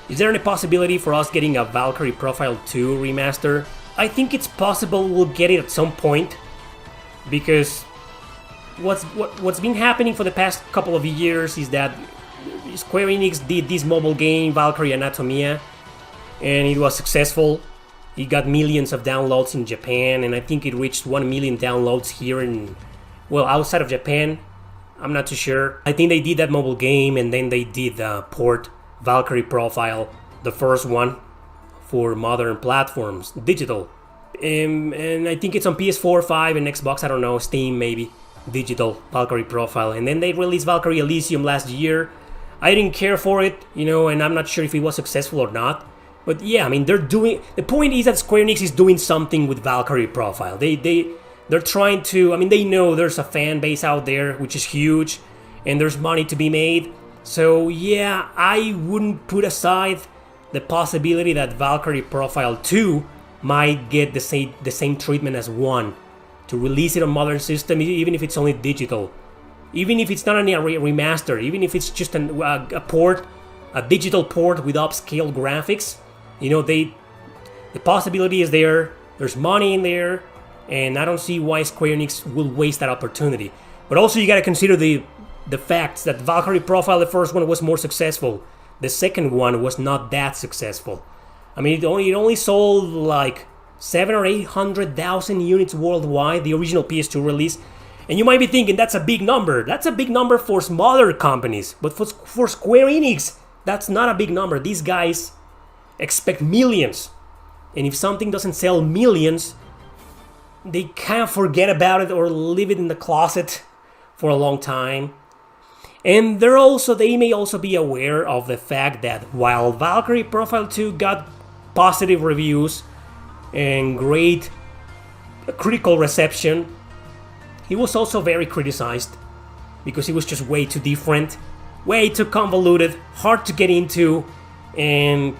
Is there any possibility for us getting a Valkyrie Profile 2 remaster? I think it's possible we'll get it at some point, because what's been happening for the past couple of years is that Square Enix did this mobile game, Valkyrie Anatomia, and it was successful. It got millions of downloads in Japan, and I think it reached 1 million downloads here in, well, outside of Japan. I'm not too sure. I think they did that mobile game, and then they did the port Valkyrie Profile, the first one for modern platforms, digital. And I think it's on PS4, 5, and Xbox, I don't know, Steam maybe, digital Valkyrie Profile. And then they released Valkyrie Elysium last year. I didn't care for it, you know, and I'm not sure if it was successful or not. But yeah, I mean, the point is that Square Enix is doing something with Valkyrie Profile. They're trying to, I mean, they know there's a fan base out there, which is huge, and there's money to be made. So yeah, I wouldn't put aside the possibility that Valkyrie Profile 2 might get the same treatment as 1. To release it on modern system, even if it's only digital. Even if it's not a remaster, even if it's just a port, a digital port with upscale graphics, you know, the possibility is there, there's money in there, and I don't see why Square Enix will waste that opportunity. But also you gotta consider the facts that Valkyrie Profile, the first one, was more successful. The second one was not that successful. I mean, it only sold like 700,000 or 800,000 units worldwide, the original PS2 release. And you might be thinking, that's a big number. That's a big number for smaller companies. But for Square Enix, that's not a big number. These guys expect millions. And if something doesn't sell millions, they kind of forget about it or leave it in the closet for a long time. And they may also be aware of the fact that while Valkyrie Profile 2 got positive reviews and great critical reception, he was also very criticized because he was just way too different, way too convoluted, hard to get into, and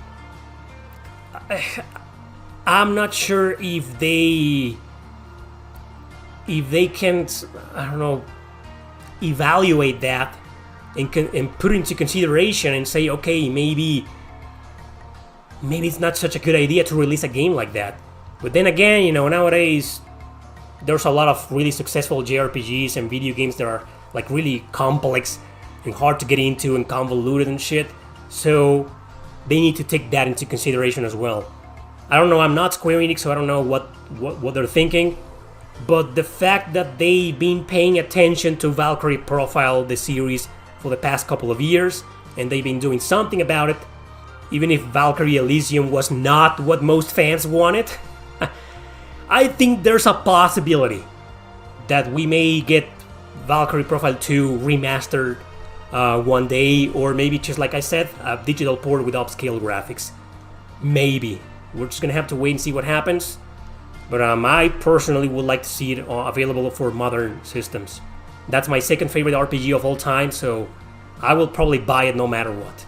I'm not sure if they can, I don't know, evaluate that and put it into consideration and say, okay, maybe it's not such a good idea to release a game like that. But then again, you know, nowadays there's a lot of really successful JRPGs and video games that are like really complex and hard to get into and convoluted and shit. So they need to take that into consideration as well. I don't know, I'm not Square Enix, so I don't know what they're thinking. But the fact that they've been paying attention to Valkyrie Profile, the series, for the past couple of years, and they've been doing something about it, even if Valkyrie Elysium was not what most fans wanted, I think there's a possibility that we may get Valkyrie Profile 2 remastered one day, or maybe just like I said, a digital port with upscale graphics. Maybe. We're just gonna have to wait and see what happens. But I personally would like to see it available for modern systems. That's my second favorite RPG of all time, so I will probably buy it no matter what.